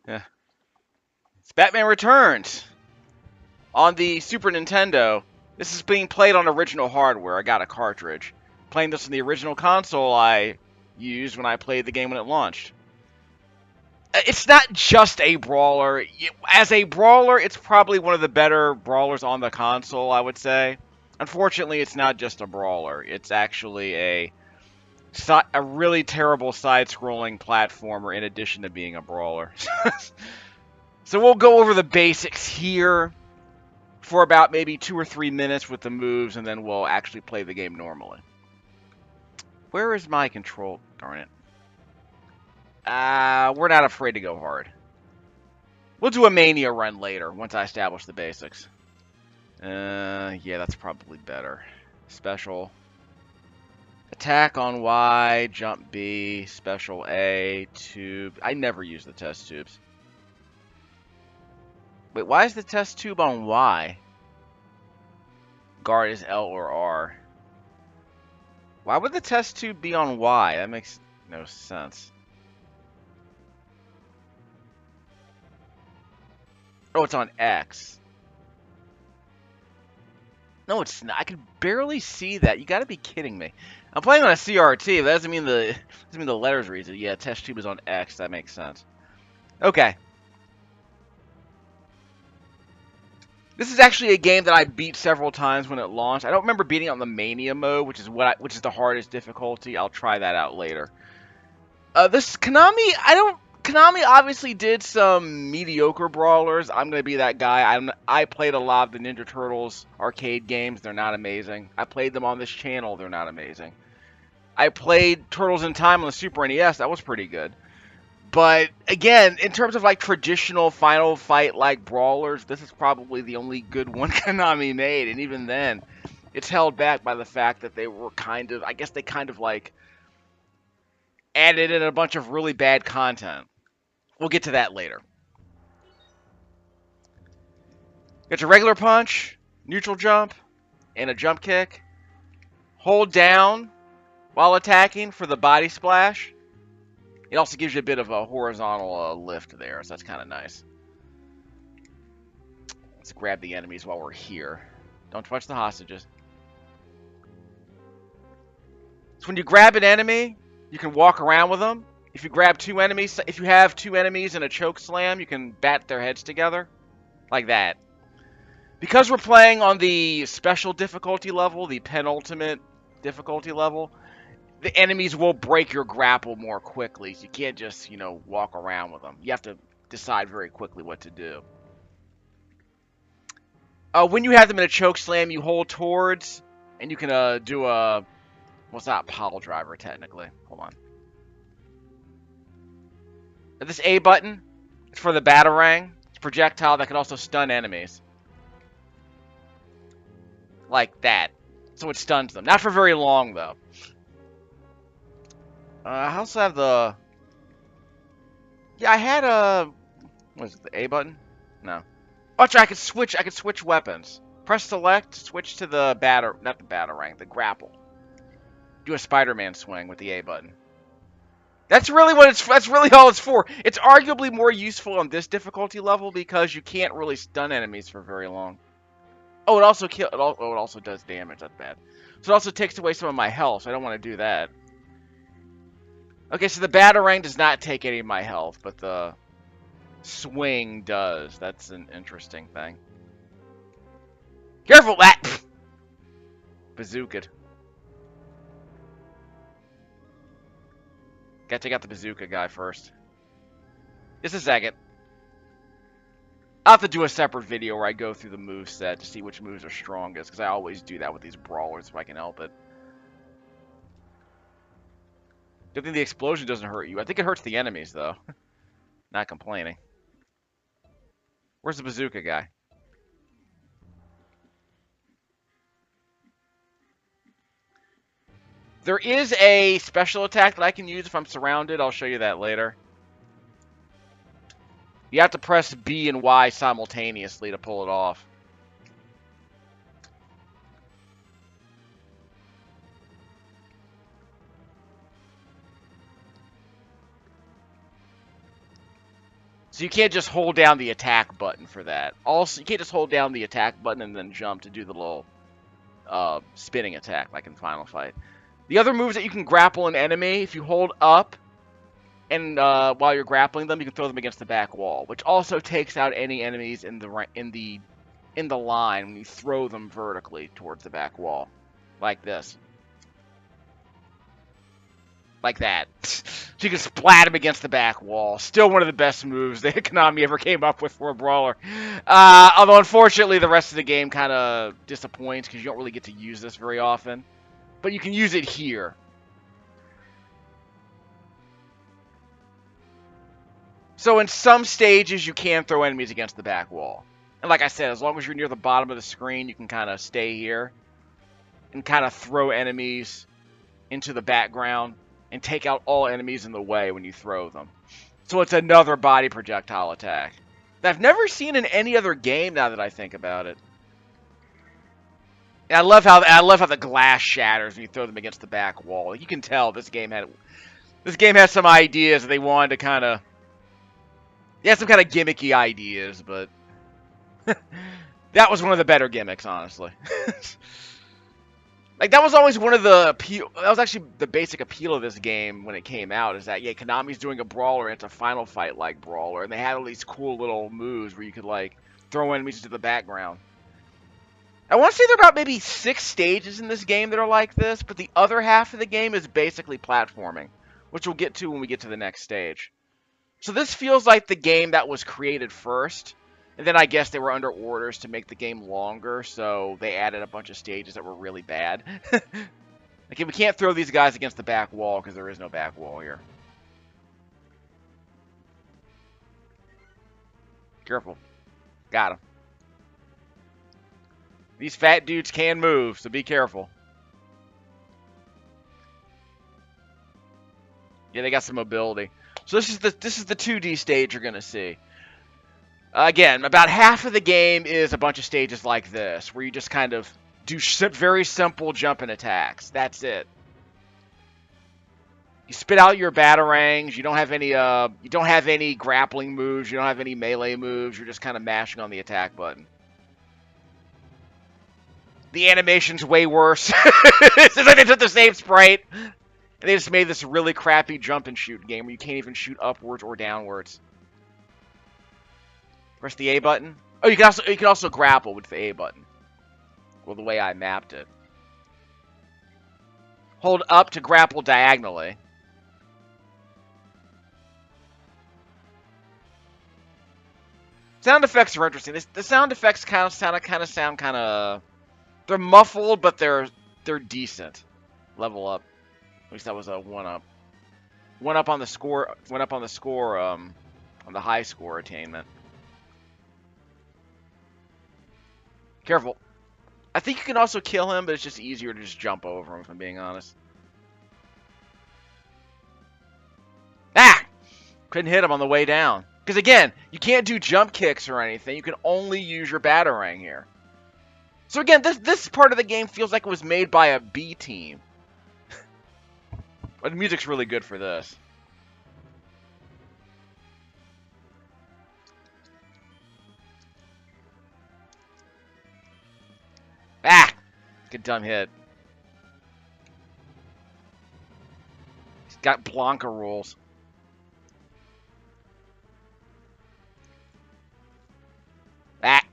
Yeah. It's Batman Returns on the Super Nintendo. This is being played on original hardware. I got a cartridge. Playing this on the original console I used when I played the game when it launched. It's not just a brawler. As a brawler, it's probably one of the better brawlers on the console, I would say. Unfortunately, it's not just a brawler. It's actually a really terrible side-scrolling platformer in addition to being a brawler. So we'll go over the basics here for about maybe 2 or 3 minutes with the moves, and then we'll actually play the game normally. Where is my control? Darn it. We're not afraid to go hard. We'll do a Mania run later, once I establish the basics. Yeah, that's probably better. Special. Attack on Y, jump B, special A, tube. I never use the test tubes. Wait, why is the test tube on Y? Guard is L or R. Why would the test tube be on Y? That makes no sense. Oh, it's on X. No, it's not. I can barely see that. You got to be kidding me. I'm playing on a CRT. That doesn't mean the letters read it. Yeah, test tube is on X. That makes sense. Okay. This is actually a game that I beat several times when it launched. I don't remember beating it on the Mania mode, which is the hardest difficulty. I'll try that out later. This Konami, Konami obviously did some mediocre brawlers. I'm gonna be that guy. I played a lot of the Ninja Turtles arcade games. They're not amazing. I played them on this channel. They're not amazing. I played Turtles in Time on the Super NES. That was pretty good. But again, in terms of like traditional Final Fight like brawlers, this is probably the only good one Konami made, and even then, it's held back by the fact that they were I guess they kind of like added in a bunch of really bad content. We'll get to that later. Got your regular punch, neutral jump, and a jump kick. Hold down while attacking for the body splash. It also gives you a bit of a horizontal lift there, so that's kind of nice. Let's grab the enemies while we're here. Don't touch the hostages. So when you grab an enemy, you can walk around with them. If you have two enemies in a choke slam, you can bat their heads together. Like that. Because we're playing on the special difficulty level, the penultimate difficulty level, the enemies will break your grapple more quickly. So you can't just, walk around with them. You have to decide very quickly what to do. When you have them in a choke slam, you hold towards, and you can do a... Well, it's not a pile driver, technically. Hold on. This A button is for the Batarang. It's a projectile that can also stun enemies. Like that. So it stuns them. Not for very long, though. I also have the... Yeah, I had a... What is it, the A button? No. Oh, I could switch weapons. Press select, switch to the not the Batarang, the grapple. Do a Spider-Man swing with the A button. That's really all it's for. It's arguably more useful on this difficulty level because you can't really stun enemies for very long. Oh, it also does damage. That's bad. So it also takes away some of my health. So I don't want to do that. Okay, so the Batarang does not take any of my health, but the swing does. That's an interesting thing. Careful, that bazooka. Gotta take out the bazooka guy first. Just a second. I'll have to do a separate video where I go through the moveset to see which moves are strongest, because I always do that with these brawlers if I can help it. Good thing the explosion doesn't hurt you. I think it hurts the enemies, though. Not complaining. Where's the bazooka guy? There is a special attack that I can use if I'm surrounded. I'll show you that later. You have to press B and Y simultaneously to pull it off. So you can't just hold down the attack button for that. Also, you can't just hold down the attack button and then jump to do the little spinning attack like in Final Fight. The other moves that you can grapple an enemy, if you hold up and while you're grappling them, you can throw them against the back wall, which also takes out any enemies in the line when you throw them vertically towards the back wall, like this. Like that. So you can splat him against the back wall. Still one of the best moves that Konami ever came up with for a brawler. Although, unfortunately, the rest of the game kind of disappoints because you don't really get to use this very often. But you can use it here. So in some stages, you can throw enemies against the back wall. And like I said, as long as you're near the bottom of the screen, you can kind of stay here and kind of throw enemies into the background and take out all enemies in the way when you throw them. So it's another body projectile attack that I've never seen in any other game now that I think about it. And I love how the glass shatters when you throw them against the back wall. You can tell this game had some ideas that they wanted to kind of... They had some kind of gimmicky ideas, but... that was one of the better gimmicks, honestly. Like, that was always one of the appeal... That was actually the basic appeal of this game when it came out, is that, yeah, Konami's doing a brawler, and it's a Final Fight-like brawler, and they had all these cool little moves where you could, like, throw enemies into the background. I want to say there are about maybe 6 stages in this game that are like this, but the other half of the game is basically platforming, which we'll get to when we get to the next stage. So this feels like the game that was created first, and then I guess they were under orders to make the game longer, so they added a bunch of stages that were really bad. Like, we can't throw these guys against the back wall because there is no back wall here. Careful. Got him. These fat dudes can move, so be careful. Yeah, they got some mobility. So this is the 2D stage you're gonna see. Again, about half of the game is a bunch of stages like this, where you just kind of do very simple jumping attacks. That's it. You spit out your batarangs. You don't have any grappling moves. You don't have any melee moves. You're just kind of mashing on the attack button. The animation's way worse. It's like they took the same sprite, and they just made this really crappy jump and shoot game where you can't even shoot upwards or downwards. Press the A button. Oh, you can also grapple with the A button. Well, the way I mapped it. Hold up to grapple diagonally. Sound effects are interesting. The sound effects kind of sound. They're muffled, but they're decent. Level up. At least that was a 1-up. 1-up on the score. 1-up on the score. On the high score attainment. Careful. I think you can also kill him, but it's just easier to just jump over him, if I'm being honest. Ah! Couldn't hit him on the way down. Because again, you can't do jump kicks or anything. You can only use your batarang here. So again, this part of the game feels like it was made by a B team. But the music's really good for this. Ah! Good dumb hit. He's got Blanca rules. Ah!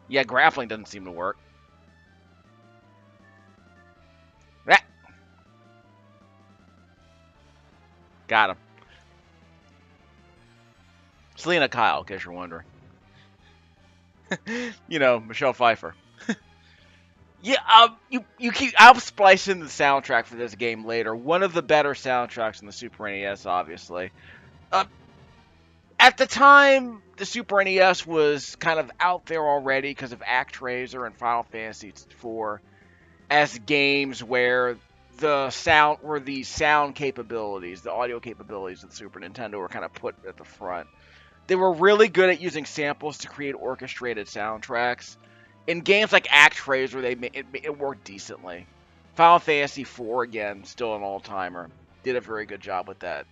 Yeah, grappling doesn't seem to work. Ah! Got him. Selena Kyle, in case you're wondering. You know, Michelle Pfeiffer. Yeah, I'll splice in the soundtrack for this game later. One of the better soundtracks in the Super NES, obviously. At the time, the Super NES was kind of out there already because of ActRaiser and Final Fantasy IV as games where the sound capabilities, the audio capabilities of the Super Nintendo were kind of put at the front. They were really good at using samples to create orchestrated soundtracks. In games like ActRaiser, it worked decently. Final Fantasy IV, again, still an all-timer. Did a very good job with that.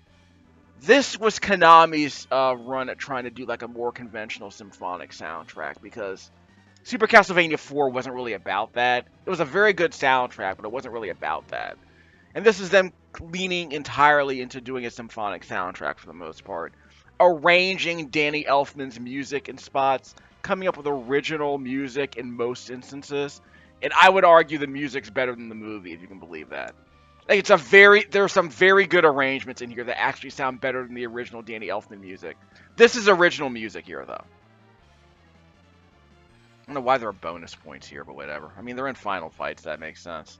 This was Konami's run at trying to do like a more conventional symphonic soundtrack, because Super Castlevania IV wasn't really about that. It was a very good soundtrack, but it wasn't really about that. And this is them leaning entirely into doing a symphonic soundtrack for the most part. Arranging Danny Elfman's music in spots, coming up with original music in most instances. And I would argue the music's better than the movie, if you can believe that. Like, there are some very good arrangements in here that actually sound better than the original Danny Elfman music. This is original music here, though. I don't know why there are bonus points here, but whatever. I mean, they're in final fights, that makes sense.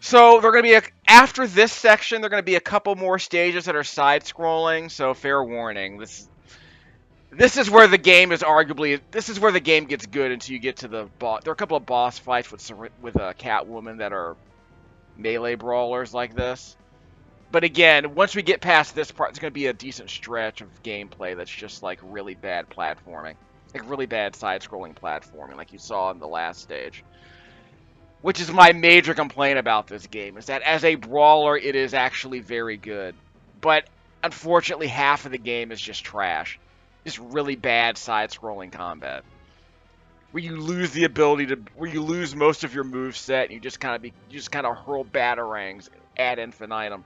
So, they're going to be, after this section, there are going to be a couple more stages that are side-scrolling, so fair warning. This is where the game is arguably, this is where the game gets good until you get to the boss. There are a couple of boss fights with a Catwoman that are melee brawlers like this. But again, once we get past this part, it's going to be a decent stretch of gameplay that's just like really bad platforming. Like really bad side-scrolling platforming like you saw in the last stage. Which is my major complaint about this game, is that as a brawler, it is actually very good. But unfortunately, half of the game is just trash. Just really bad side-scrolling combat. Where you lose the ability to, where you lose most of your moveset, and you just kind of hurl batarangs ad infinitum.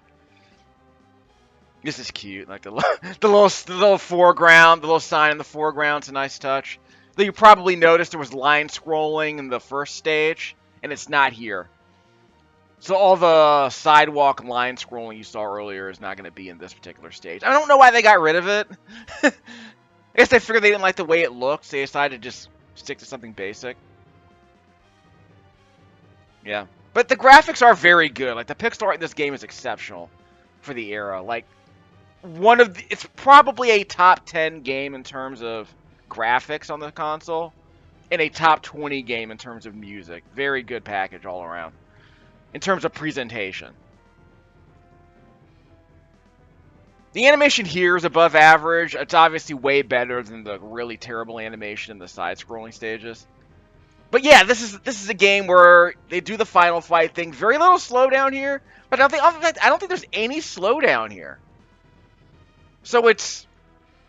This is cute, like the little foreground, the little sign in the foreground's a nice touch. Though you probably noticed there was line scrolling in the first stage, and it's not here. So all the sidewalk line scrolling you saw earlier is not going to be in this particular stage. I don't know why they got rid of it. I guess they figured they didn't like the way it looked, so they decided to just stick to something basic. Yeah. But the graphics are very good. Like, the pixel art in this game is exceptional for the era. Like, it's probably a top 10 game in terms of graphics on the console, and a top 20 game in terms of music. Very good package all around. In terms of presentation. The animation here is above average. It's obviously way better than the really terrible animation in the side-scrolling stages. But yeah, this is a game where they do the final fight thing. Very little slowdown here, but I don't think there's any slowdown here. So it's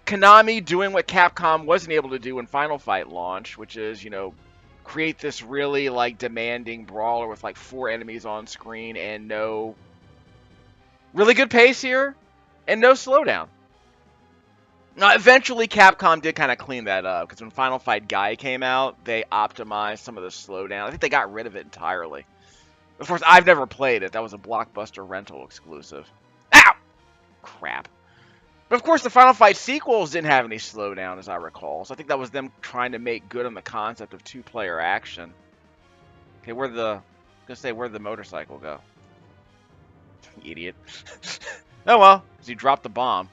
Konami doing what Capcom wasn't able to do when Final Fight launched, which is, you know, create this really like demanding brawler with like 4 enemies on screen and no really good pace here and no slowdown. Now, eventually Capcom did kind of clean that up, because when Final Fight Guy came out, they optimized some of the slowdown. I think they got rid of it entirely. Of course, I've never played it. That was a Blockbuster rental exclusive. Ow! Crap. But of course, the Final Fight sequels didn't have any slowdown, as I recall. So I think that was them trying to make good on the concept of 2-player action. Okay, where'd the motorcycle go? Idiot. Oh well, because he dropped the bomb.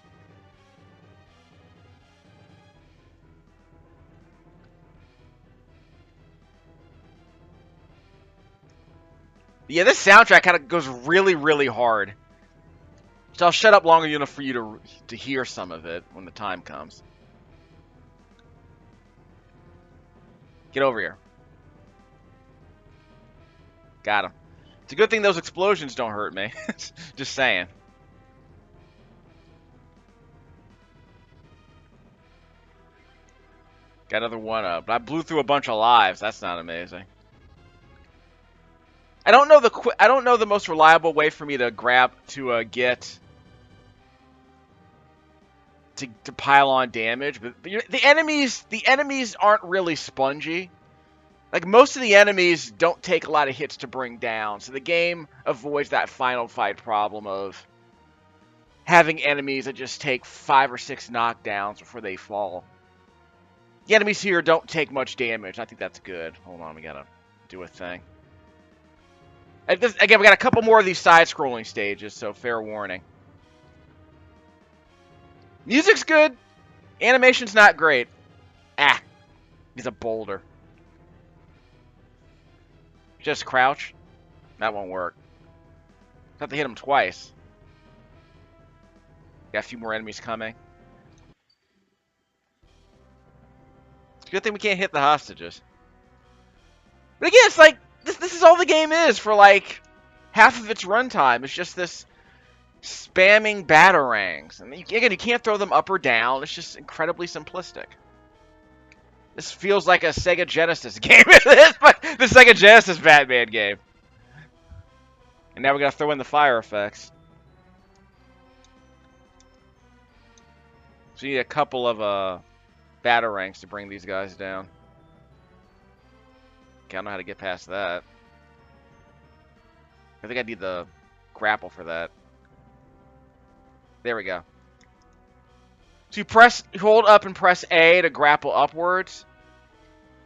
Yeah, this soundtrack kind of goes really, really hard. So I'll shut up long enough for you to hear some of it when the time comes. Get over here. Got him. It's a good thing those explosions don't hurt me. Just saying. Got another one up. But I blew through a bunch of lives. That's not amazing. I don't know the most reliable way for me to get to pile on damage, but the enemies aren't really spongy. Like, most of the enemies don't take a lot of hits to bring down, so the game avoids that final fight problem of having enemies that just take 5 or 6 knockdowns before they fall. The enemies here don't take much damage. I think that's good. Hold on, we gotta do a thing. Again, we got a couple more of these side-scrolling stages, so fair warning. Music's good. Animation's not great. Ah, he's a boulder. Just crouch. That won't work. Have to hit him twice. Got a few more enemies coming. It's a good thing we can't hit the hostages. But again, it's like, this is all the game is for like half of its runtime. It's just this spamming batarangs, and again, you can't throw them up or down. It's just incredibly simplistic. This feels like a Sega Genesis game. The Sega Genesis Batman game. And now we gotta throw in the fire effects. So you need a couple of batarangs to bring these guys down. Okay, I don't know how to get past that. I think I need the grapple for that. There we go. So you hold up and press A to grapple upwards.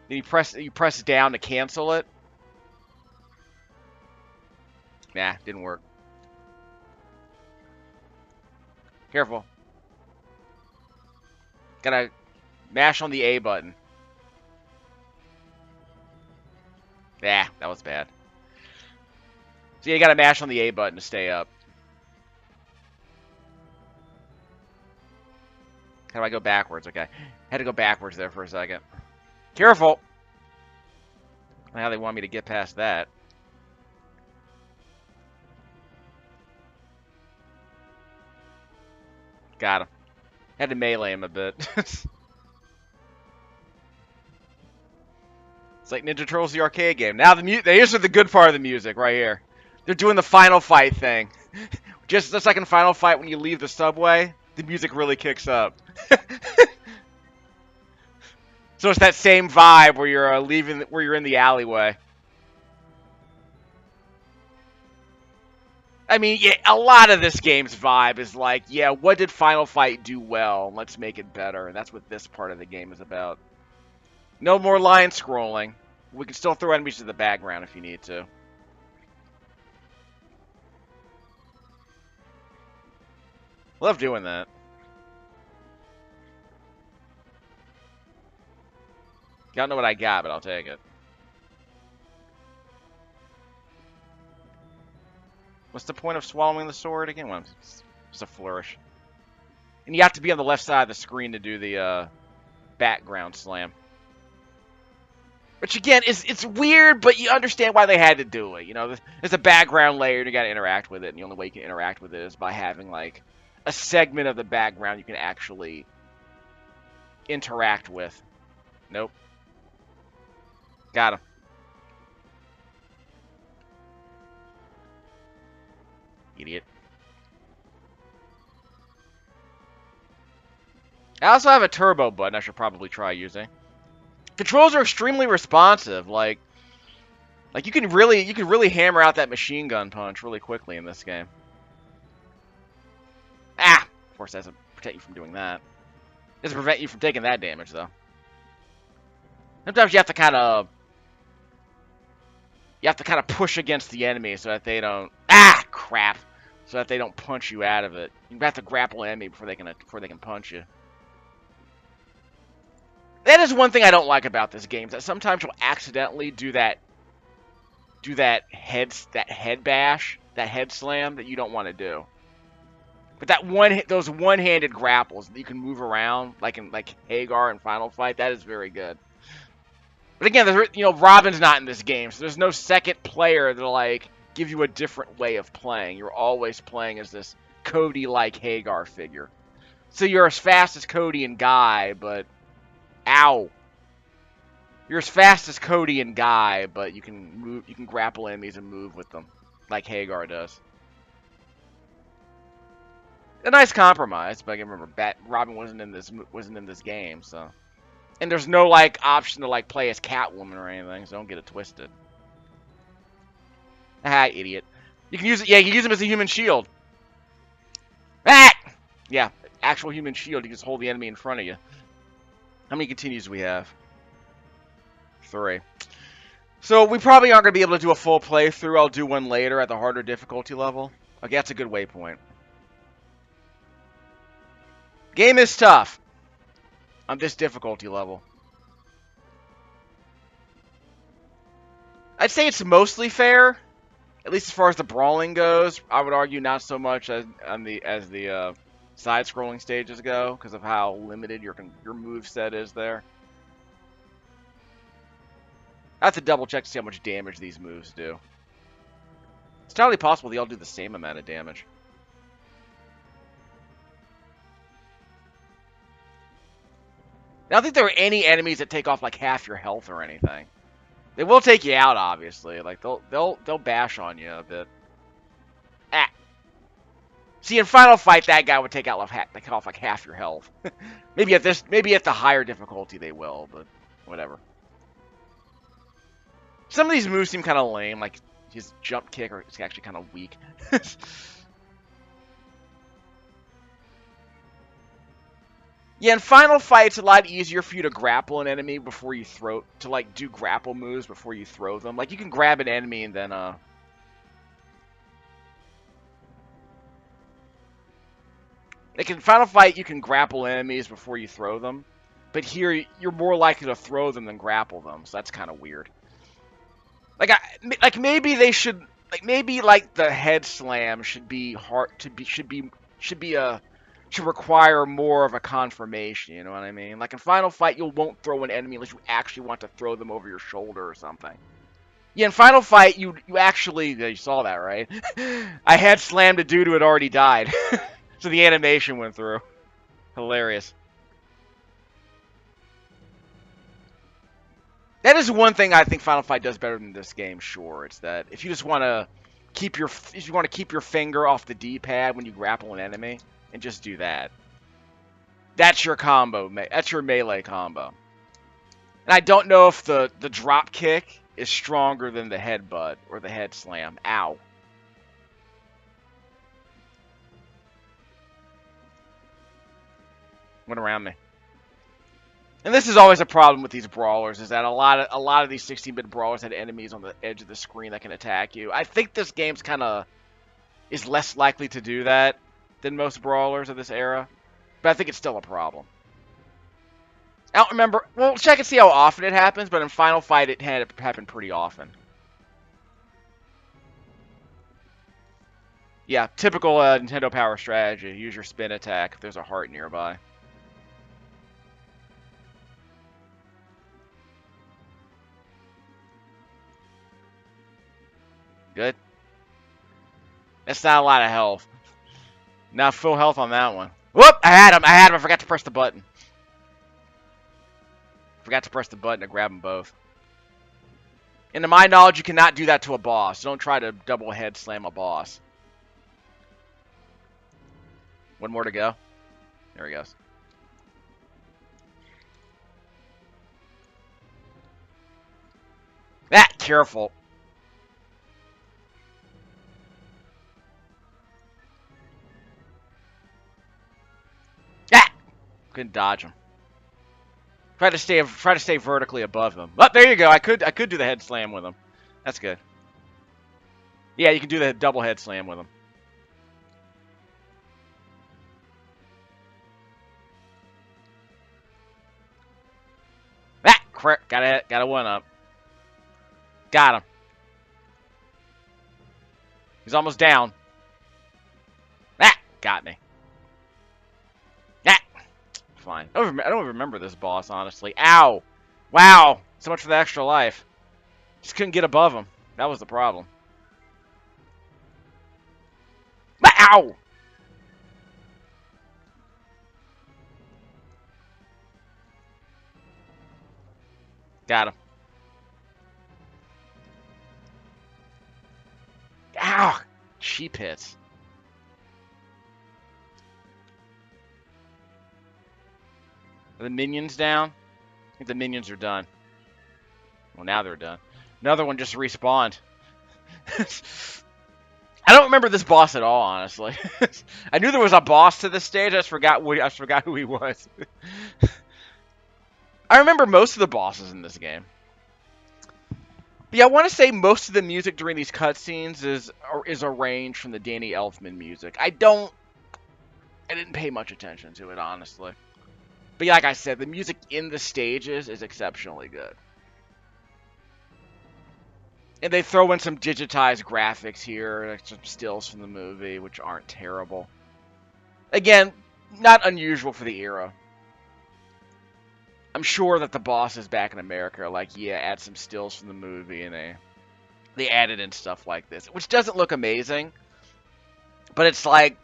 Then you press down to cancel it. Nah, didn't work. Careful. Gotta mash on the A button. Yeah, that was bad. So you gotta mash on the A button to stay up. How do I go backwards? Okay. Had to go backwards there for a second. Careful! Now they want me to get past that. Got him. Had to melee him a bit. It's like Ninja Turtles the arcade game. Now here's the good part of the music right here. They're doing the final fight thing. Just like in Final Fight when you leave the subway, the music really kicks up. So it's that same vibe where you're where you're in the alleyway. I mean, yeah, a lot of this game's vibe is like, yeah, what did Final Fight do well? Let's make it better. And that's what this part of the game is about. No more line scrolling. We can still throw enemies to the background if you need to. Love doing that. I don't know what I got, but I'll take it. What's the point of swallowing the sword again? Well, it's just a flourish. And you have to be on the left side of the screen to do the background slam. Which again, it's weird, but you understand why they had to do it. You know, there's a background layer, and you gotta interact with it, and the only way you can interact with it is by having, like, a segment of the background you can actually interact with. Nope. Got him. Idiot. I also have a turbo button I should probably try using. Controls are extremely responsive. Like you can really hammer out that machine gun punch really quickly in this game. Ah! Of course, that doesn't protect you from doing that. It doesn't prevent you from taking that damage, though. Sometimes you have to kind of push against the enemy so that they don't. Ah! Crap! So that they don't punch you out of it. You have to grapple an enemy before they can punch you. That is one thing I don't like about this game, is that sometimes you'll accidentally do that head bash, that head slam that you don't want to do. But those one-handed grapples that you can move around, like in Hagar and Final Fight, that is very good. But again, Robin's not in this game, so there's no second player that'll like give you a different way of playing. You're always playing as this Cody-like Hagar figure. So you're as fast as Cody and Guy, but ow. You're as fast as Cody and Guy, but you can grapple enemies and move with them, like Hagar does. A nice compromise, but I can remember Robin wasn't in this game, so. And there's no like option to like play as Catwoman or anything, so don't get it twisted. Ah, idiot. You can use it. Yeah, you can use him as a human shield. Ah! Yeah, actual human shield. You can just hold the enemy in front of you. How many continues do we have? 3. So we probably aren't going to be able to do a full playthrough. I'll do one later at the harder difficulty level. Okay, that's a good waypoint. Game is tough on this difficulty level. I'd say it's mostly fair, at least as far as the brawling goes. I would argue not so much as the side-scrolling stages go, because of how limited your move set is there. I have to double check to see how much damage these moves do. It's entirely possible they all do the same amount of damage. I don't think there are any enemies that take off like half your health or anything. They will take you out, obviously. Like they'll bash on you a bit. Ah. See, in Final Fight, that guy would take off like half your health. maybe at the higher difficulty they will, but whatever. Some of these moves seem kind of lame, like his jump kick, or it's actually kind of weak. Yeah, in Final Fight, it's a lot easier for you to grapple an enemy before you like, do grapple moves before you throw them. Like, you can grab an enemy and then, like, in Final Fight, you can grapple enemies before you throw them. But here, you're more likely to throw them than grapple them, so that's kind of weird. Like, maybe they should, like, maybe, like, the head slam should be should require more of a confirmation, you know what I mean? Like in Final Fight, you won't throw an enemy unless you actually want to throw them over your shoulder or something. Yeah, in Final Fight, you saw that, right? I had slammed a dude who had already died. So the animation went through. Hilarious. That is one thing I think Final Fight does better than this game, sure. It's that if you just want to keep your finger off the D-pad when you grapple an enemy, and just do that. That's your combo. That's your melee combo. And I don't know if the drop kick is stronger than the headbutt or the head slam. Ow. Went around me. And this is always a problem with these brawlers, is that a lot of these 16-bit brawlers had enemies on the edge of the screen that can attack you. I think this game's kind of is less likely to do that than most brawlers of this era, but I think it's still a problem. I don't remember. Well, check and see how often it happens, but in Final Fight it had happened pretty often. Yeah, typical Nintendo Power strategy. Use your spin attack if there's a heart nearby. Good. That's not a lot of health. Not full health on that one. Whoop! I had him. I forgot to press the button. Forgot to press the button to grab them both. And to my knowledge, you cannot do that to a boss. Don't try to double head slam a boss. One more to go. There he goes. Ah, careful. Ah! Couldn't dodge him. Try to stay vertically above him. Oh, there you go. I could do the head slam with him. That's good. Yeah, you can do the double head slam with him. Ah, crap! Got a one up. Got him. He's almost down. Ah, got me. Fine. I don't remember this boss, honestly. Ow! Wow! So much for the extra life. Just couldn't get above him. That was the problem. Ow! Got him. Ow! Cheap hits. Are the minions down? I think the minions are done. Well, now they're done. Another one just respawned. I don't remember this boss at all, honestly. I knew there was a boss to this stage. I just forgot who he was. I remember most of the bosses in this game. But yeah, I want to say most of the music during these cutscenes is arranged from the Danny Elfman music. I didn't pay much attention to it, honestly. But yeah, like I said, the music in the stages is exceptionally good. And they throw in some digitized graphics here, like some stills from the movie, which aren't terrible. Again, not unusual for the era. I'm sure that the bosses back in America are like, yeah, add some stills from the movie, and they added in stuff like this, which doesn't look amazing, but it's like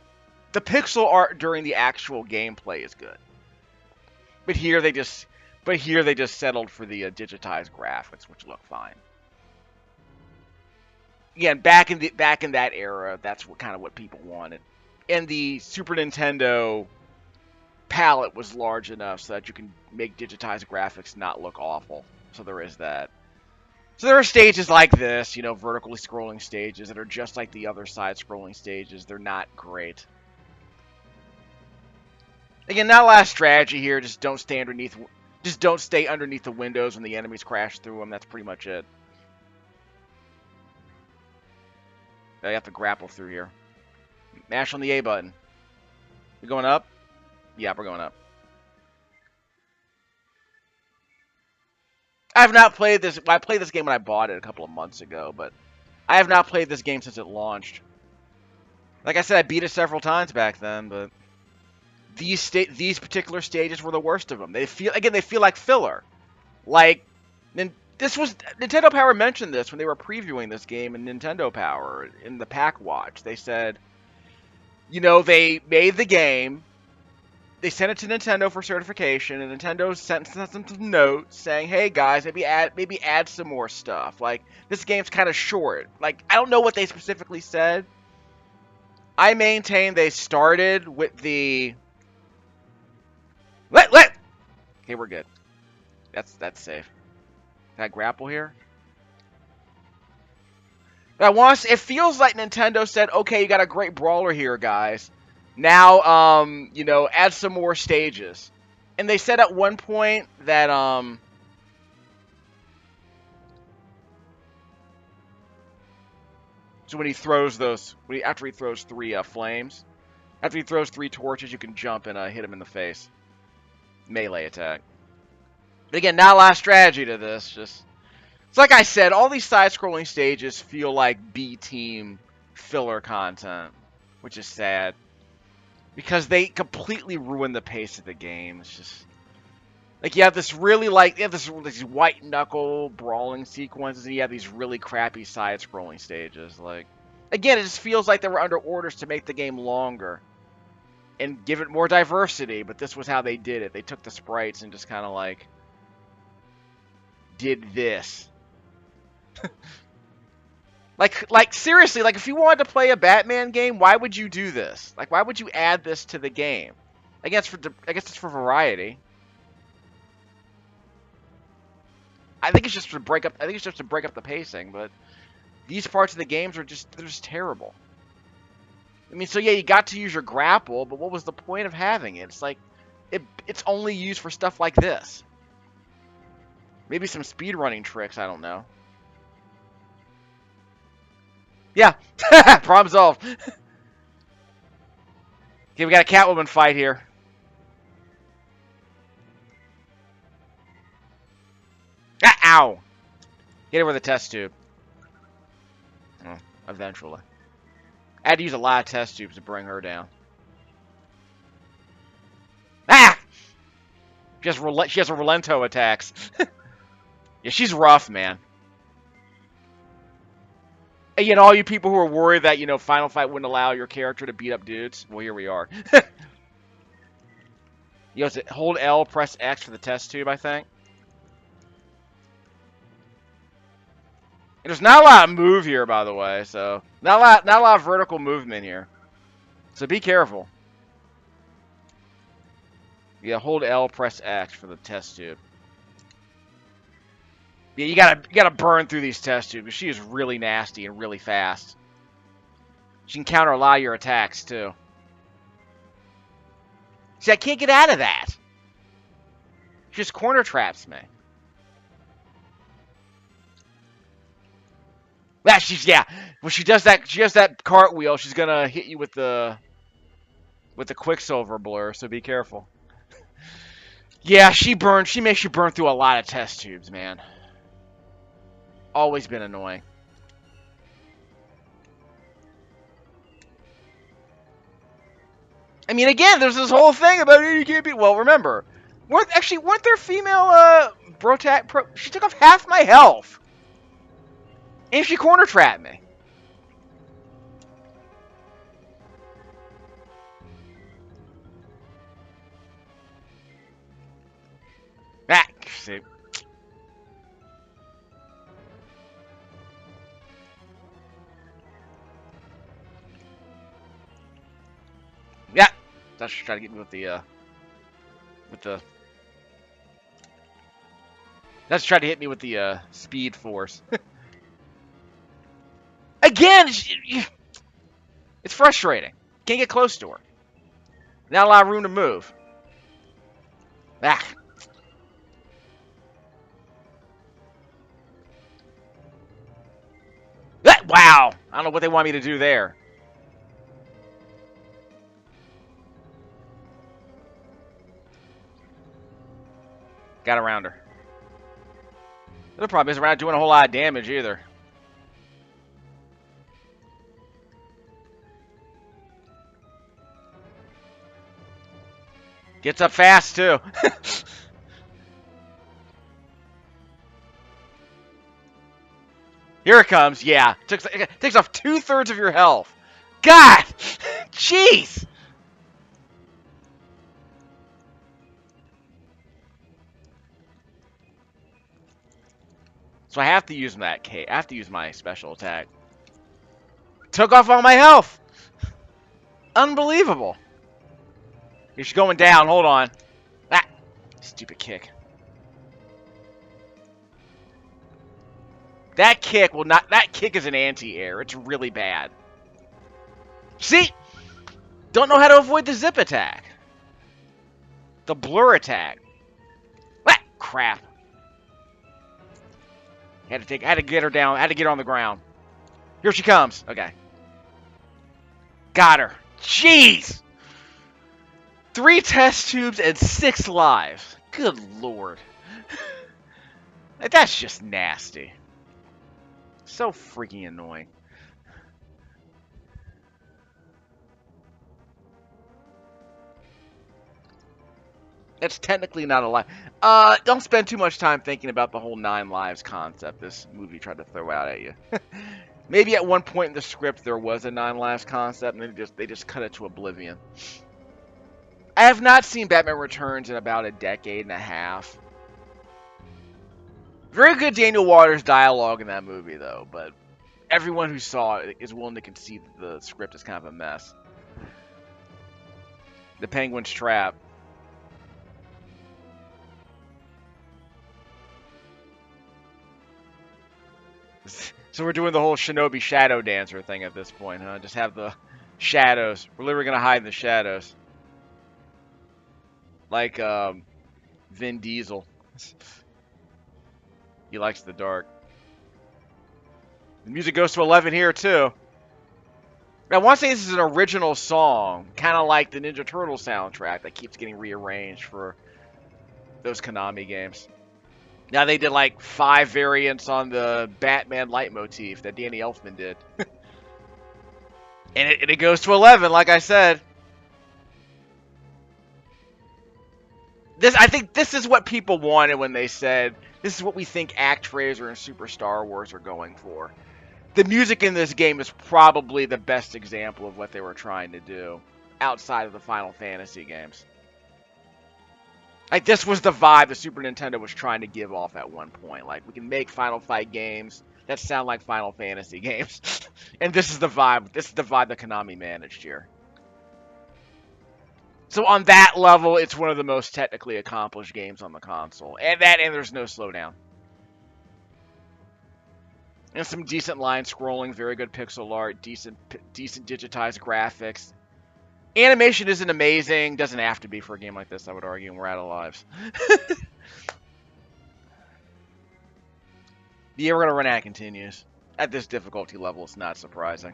the pixel art during the actual gameplay is good. But here they just settled for the digitized graphics, which look fine. Again, back in that era, that's kind of what people wanted. And the Super Nintendo palette was large enough so that you can make digitized graphics not look awful. So there is that. So there are stages like this, vertically scrolling stages that are just like the other side-scrolling stages. They're not great. Again, not a lot of strategy here. Just don't stay underneath the windows when the enemies crash through them. That's pretty much it. I have to grapple through here. Mash on the A button. We going up? Yeah, we're going up. I have not played this. I played this game when I bought it a couple of months ago, but I have not played this game since it launched. Like I said, I beat it several times back then, but these particular stages were the worst of them. They feel like filler. Like, Nintendo Power mentioned this when they were previewing this game in Nintendo Power in the Pack Watch. They said, they made the game, they sent it to Nintendo for certification, and Nintendo sent some notes saying, "Hey guys, maybe add some more stuff. Like, this game's kind of short." Like, I don't know what they specifically said. I maintain they started with the Okay, we're good. That's safe. Can I grapple here? But it feels like Nintendo said, "Okay, you got a great brawler here, guys. Now, add some more stages." And they said at one point that, so when he throws after he throws 3 flames, after he throws 3 torches, you can jump and hit him in the face. Melee attack. But again, not a lot of strategy to this. It's like I said, all these side-scrolling stages feel like B-team filler content, which is sad. Because they completely ruin the pace of the game. It's just like you have these white knuckle brawling sequences, and you have these really crappy side-scrolling stages. Like, again, it just feels like they were under orders to make the game longer and give it more diversity. But this was how they did it. They took the sprites and just kind of like did this. Like seriously, like if you wanted to play a Batman game, why would you do this? Like, why would you add this to the game? I guess it's for variety. I think it's just to break up the pacing, but these parts of the games they're just terrible. I mean, so yeah, you got to use your grapple, but what was the point of having it? It's like it's only used for stuff like this. Maybe some speedrunning tricks, I don't know. Yeah, problem solved. Okay, we got a Catwoman fight here. Ah, ow! Hit her with a test tube. Oh, eventually. I had to use a lot of test tubes to bring her down. Ah! She has a relento attacks. Yeah, she's rough, man. And all you people who are worried that, Final Fight wouldn't allow your character to beat up dudes, well, here we are. Hold L, press X for the test tube, I think. And there's not a lot of move here, by the way, so not a lot of vertical movement here. So be careful. Yeah, hold L, press X for the test tube. Yeah, you gotta burn through these test tubes, because she is really nasty and really fast. She can counter a lot of your attacks, too. See, I can't get out of that. She just corner traps me. Yeah. When she does that cartwheel, she's gonna hit you with the Quicksilver blur, so be careful. Yeah, she makes you burn through a lot of test tubes, man. Always been annoying. I mean, again, there's this whole thing about you can't be. Well, remember, Weren't there female she took off half my health, and she corner trapped me. Ah, see. Yeah, that's trying to get me with the. That's trying to hit me with the speed force. Again, it's frustrating. Can't get close to her. Not a lot of room to move. Ah. Wow. I don't know what they want me to do there. Got around her. The problem is we're not doing a whole lot of damage either. Gets up fast too. Here it comes. Yeah. Takes off 2/3 of your health. God! Jeez! So I have to use I have to use my special attack. Took off all my health! Unbelievable. She's going down. Hold on. Ah! Stupid kick. That kick will not... That kick is an anti-air. It's really bad. See? Don't know how to avoid the zip attack. The blur attack. Ah, crap. Had to get her down. Had to get her on the ground. Here she comes. Okay. Got her. Jeez! 3 test tubes and 6 lives. Good lord. That's just nasty. So freaking annoying. It's technically not a life. Don't spend too much time thinking about the whole 9 lives concept this movie tried to throw out at you. Maybe at one point in the script there was a 9 lives concept, and they just cut it to oblivion. I have not seen Batman Returns in about a decade and a half. Very good Daniel Waters dialogue in that movie, though, but everyone who saw it is willing to concede that the script is kind of a mess. The Penguin's Trap. So we're doing the whole Shinobi Shadow Dancer thing at this point, huh? Just have the shadows. We're literally going to hide in the shadows. Like, Vin Diesel. He likes the dark. The music goes to 11 here, too. Now, I want to say this is an original song, kind of like the Ninja Turtle soundtrack that keeps getting rearranged for those Konami games. Now, they did like 5 variants on the Batman leitmotif that Danny Elfman did. And it goes to 11, like I said. I think this is what people wanted when they said, this is what we think ActRaiser and Super Star Wars are going for. The music in this game is probably the best example of what they were trying to do outside of the Final Fantasy games. Like, this was the vibe the Super Nintendo was trying to give off at one point. Like, we can make Final Fight games that sound like Final Fantasy games. And this is the vibe. This is the vibe that Konami managed here. So on that level, it's one of the most technically accomplished games on the console. And there's no slowdown. And some decent line scrolling, very good pixel art, decent digitized graphics. Animation isn't amazing, doesn't have to be for a game like this, I would argue, and we're out of lives. Yeah, we're gonna run out of continues. At this difficulty level, it's not surprising.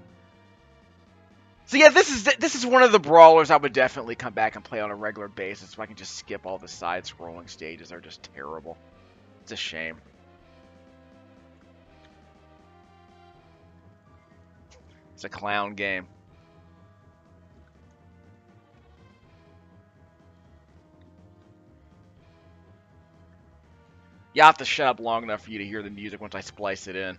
So yeah, this is one of the brawlers I would definitely come back and play on a regular basis, so I can just skip all the side-scrolling stages. They're just terrible. It's a shame. It's a clown game. You have to shut up long enough for you to hear the music once I splice it in.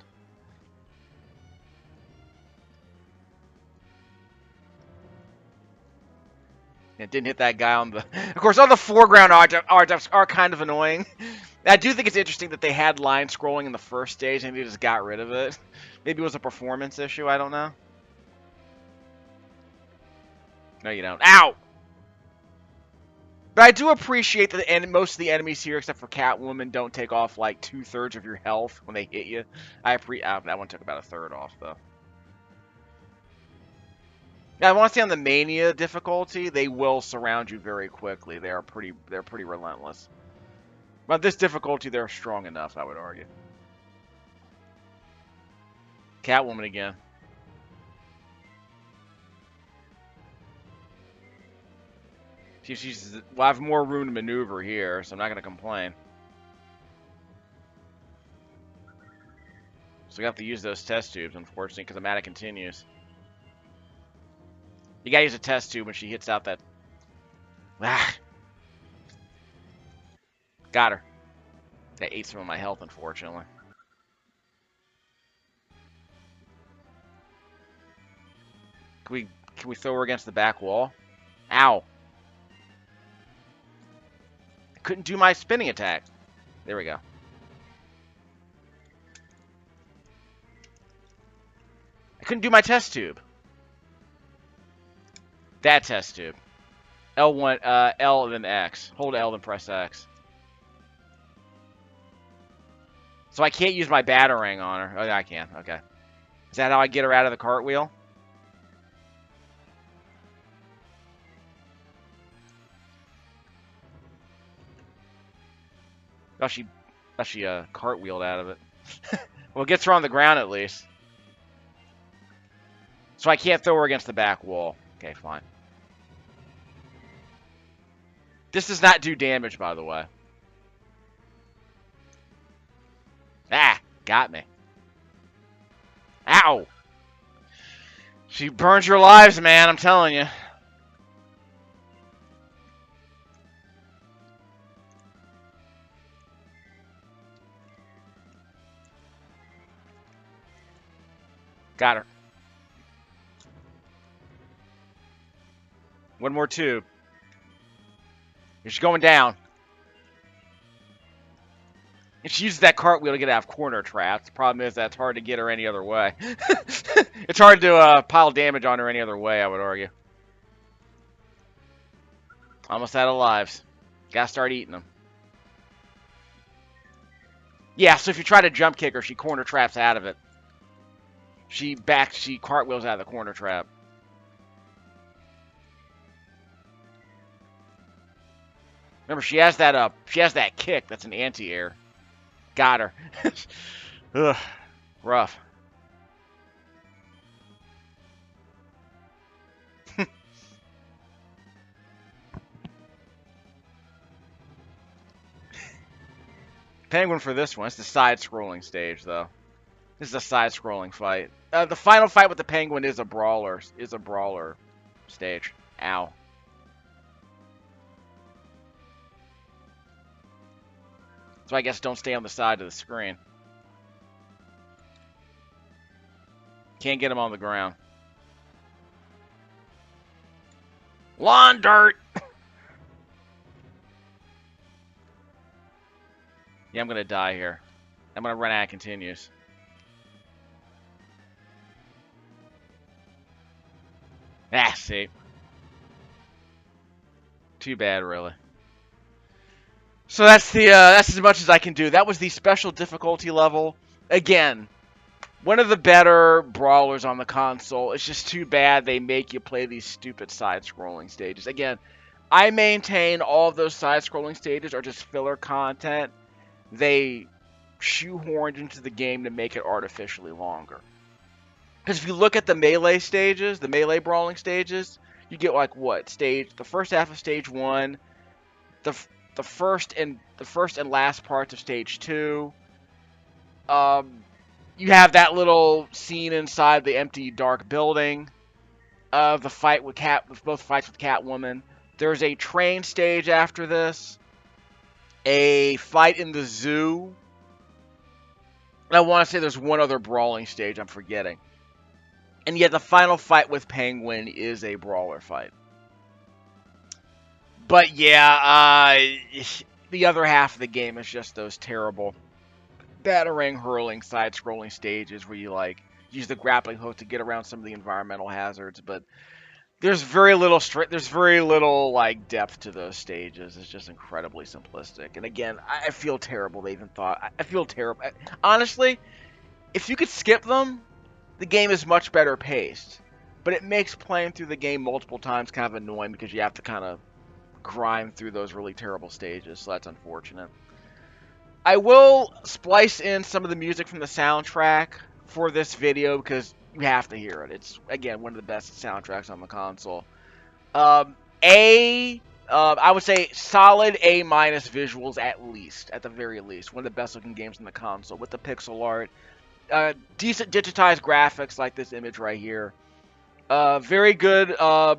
It didn't hit that guy on the... Of course, all the foreground objects are kind of annoying. I do think it's interesting that they had line scrolling in the first stage and they just got rid of it. Maybe it was a performance issue, I don't know. No, you don't. Ow! But I do appreciate that most of the enemies here, except for Catwoman, don't take off like 2/3 of your health when they hit you. That one took about a third off, though. Now, I want to say on the Mania difficulty, they will surround you very quickly. They're pretty relentless. But this difficulty, they're strong enough, I would argue. Catwoman again. Well, I have more room to maneuver here, so I'm not going to complain. So we have to use those test tubes, unfortunately, because the Amata continues. You gotta use a test tube when she hits out that... Ah! Got her. That ate some of my health, unfortunately. Can we throw her against the back wall? Ow! I couldn't do my spinning attack. There we go. I couldn't do my test tube. That test tube. L1, L and then X. Hold L and press X. So I can't use my batarang on her. Oh, yeah, I can. Okay. Is that how I get her out of the cartwheel? Oh, she cartwheeled out of it. Well, it gets her on the ground at least. So I can't throw her against the back wall. Okay, fine. This does not do damage, by the way. Ah, got me. Ow! She burns your lives, man, I'm telling you. Got her. One more tube. She's going down. And she uses that cartwheel to get out of corner traps. The problem is that it's hard to get her any other way. It's hard to pile damage on her any other way, I would argue. Almost out of lives. Gotta start eating them. Yeah, so if you try to jump kick her, she corner traps out of it. She cartwheels out of the corner trap. Remember, she has that kick that's an anti-air. Got her. Ugh, rough. Penguin for this one. It's the side-scrolling stage, though. This is a side-scrolling fight. The final fight with the Penguin is a brawler. Stage. Ow. So I guess don't stay on the side of the screen. Can't get him on the ground. Lawn dirt! Yeah, I'm gonna die here. I'm gonna run out of continues. Ah, see. Too bad, really. So that's as much as I can do. That was the special difficulty level. Again, one of the better brawlers on the console. It's just too bad they make you play these stupid side-scrolling stages. Again, I maintain all of those side-scrolling stages are just filler content. They shoehorned into the game to make it artificially longer. Because if you look at the melee stages, the melee brawling stages, you get like what? The first half of stage 1, the first and last parts of stage 2. You have that little scene inside the empty dark building of the fight with both fights with Catwoman. There's a train stage after this. a fight in the zoo. And I want to say there's one other brawling stage I'm forgetting. And yet the final fight with Penguin is a brawler fight. But yeah, the other half of the game is just those terrible battering, hurling, side-scrolling stages where you like use the grappling hook to get around some of the environmental hazards. But there's very little like depth to those stages. It's just incredibly simplistic. And again, I feel terrible. They even thought I feel terrible. Honestly, if you could skip them, the game is much better paced. But it makes playing through the game multiple times kind of annoying because you have to kind of grind through those really terrible stages. So that's unfortunate. I will splice in some of the music from the soundtrack for this video because you have to hear it. It's, again, one of the best soundtracks on the console. I would say solid A- visuals at the very least. One of the best looking games on the console with the pixel art. Decent digitized graphics like this image right here. Very good, well,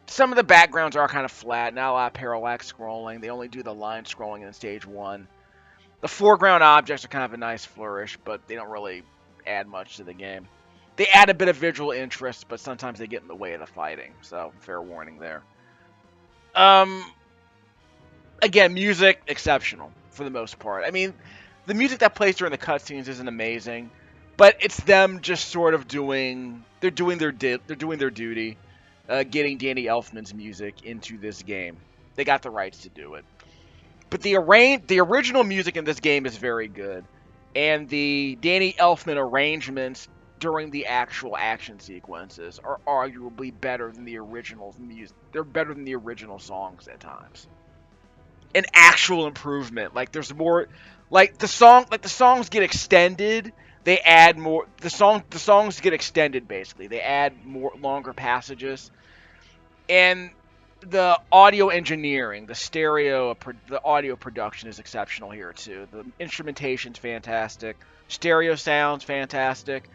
some of the backgrounds are kind of flat, not a lot of parallax scrolling. They only do the line scrolling in stage 1. The foreground objects are kind of a nice flourish, but they don't really add much to the game. They add a bit of visual interest, but sometimes they get in the way of the fighting, so fair warning there. Again, music, exceptional, for the most part. I mean, the music that plays during the cutscenes isn't amazing, but it's them just sort of they're doing their duty. Getting Danny Elfman's music into this game. They got the rights to do it. But the original music in this game is very good. And the Danny Elfman arrangements during the actual action sequences are arguably better than the original music. They're better than the original songs at times. An actual improvement. Like there's more the songs get extended. They add more. The songs get extended basically. They add longer passages, and the audio engineering, the audio production is exceptional here too. The instrumentation's fantastic. Stereo sound's fantastic.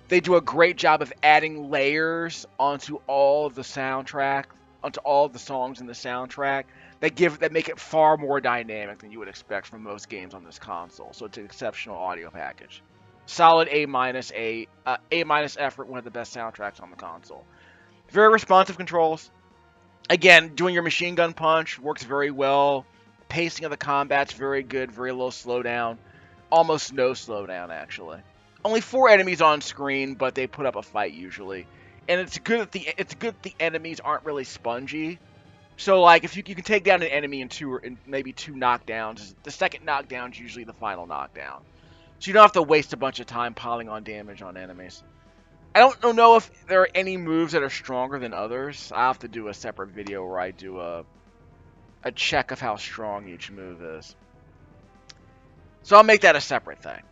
They do a great job of adding layers onto all of the soundtrack, onto all of the songs in the soundtrack that make it far more dynamic than you would expect from most games on this console. So it's an exceptional audio package. Solid A-, A- effort, one of the best soundtracks on the console. Very responsive controls. Again, doing your machine gun punch works very well. Pacing of the combat's very good, very low slowdown. Almost no slowdown, actually. Only 4 enemies on screen, but they put up a fight usually. And it's good that the enemies aren't really spongy. So, like, if you can take down an enemy in maybe 2 knockdowns, the second knockdown's usually the final knockdown. So you don't have to waste a bunch of time piling on damage on enemies. I don't know if there are any moves that are stronger than others. I'll have to do a separate video where I do a check of how strong each move is. So I'll make that a separate thing.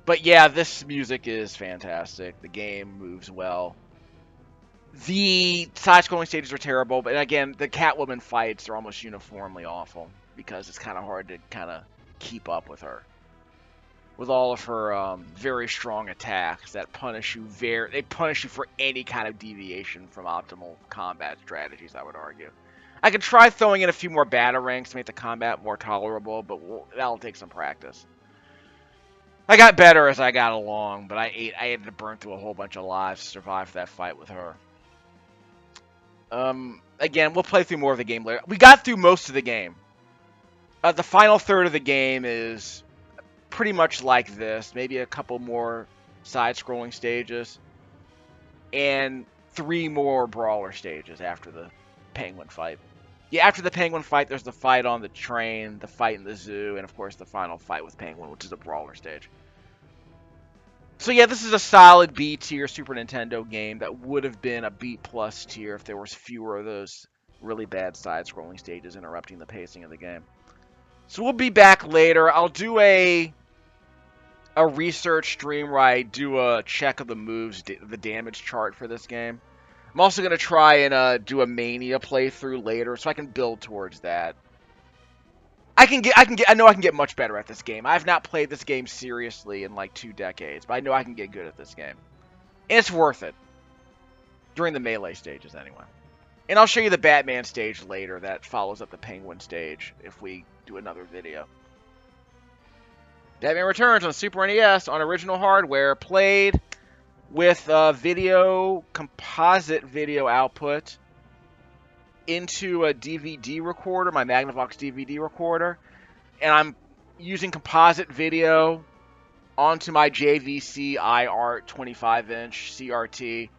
But yeah, this music is fantastic. The game moves well. The side-scrolling stages are terrible, but again, the Catwoman fights are almost uniformly awful because it's kind of hard to kind of keep up with her. With all of her very strong attacks that punish you for any kind of deviation from optimal combat strategies, I would argue. I could try throwing in a few more batarangs to make the combat more tolerable, but that'll take some practice. I got better as I got along, but I had to burn through a whole bunch of lives to survive that fight with her. Again, we'll play through more of the game later. We got through most of the game. The final third of the game is pretty much like this. Maybe a couple more side-scrolling stages. And 3 more brawler stages after the penguin fight. Yeah, after the penguin fight, there's the fight on the train, the fight in the zoo, and of course the final fight with Penguin, which is a brawler stage. So yeah, this is a solid B tier Super Nintendo game that would have been a B+ tier if there was fewer of those really bad side-scrolling stages interrupting the pacing of the game. So we'll be back later. I'll do a research stream where I do a check of the moves, the damage chart for this game. I'm also going to try and do a Mania playthrough later so I can build towards that. I know I can get much better at this game. I've not played this game seriously in like 2 decades, but I know I can get good at this game. And it's worth it. During the melee stages, anyway. And I'll show you the Batman stage later that follows up the Penguin stage if we do another video. Batman Returns on Super NES on original hardware, played with composite video output into a DVD recorder, my Magnavox DVD recorder, and I'm using composite video onto my JVC iArt 25-inch CRT,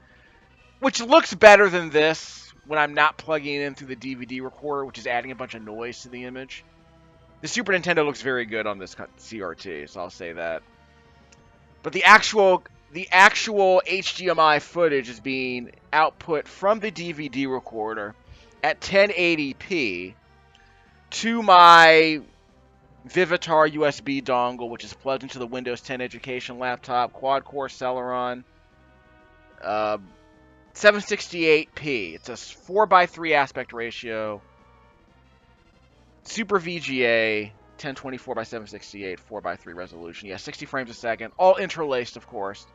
which looks better than this when I'm not plugging it in through the DVD recorder, which is adding a bunch of noise to the image. The Super Nintendo looks very good on this CRT, so I'll say that. But the actual HDMI footage is being output from the DVD recorder at 1080p to my Vivitar USB dongle, which is plugged into the Windows 10 Education laptop, quad-core Celeron, 768p. It's a 4:3 aspect ratio, Super VGA, 1024 by 768, 4:3 resolution. Yeah, 60 frames a second, all interlaced, of course.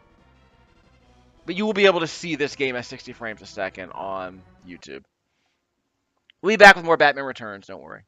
But you will be able to see this game at 60 frames a second on YouTube. We'll be back with more Batman Returns, don't worry.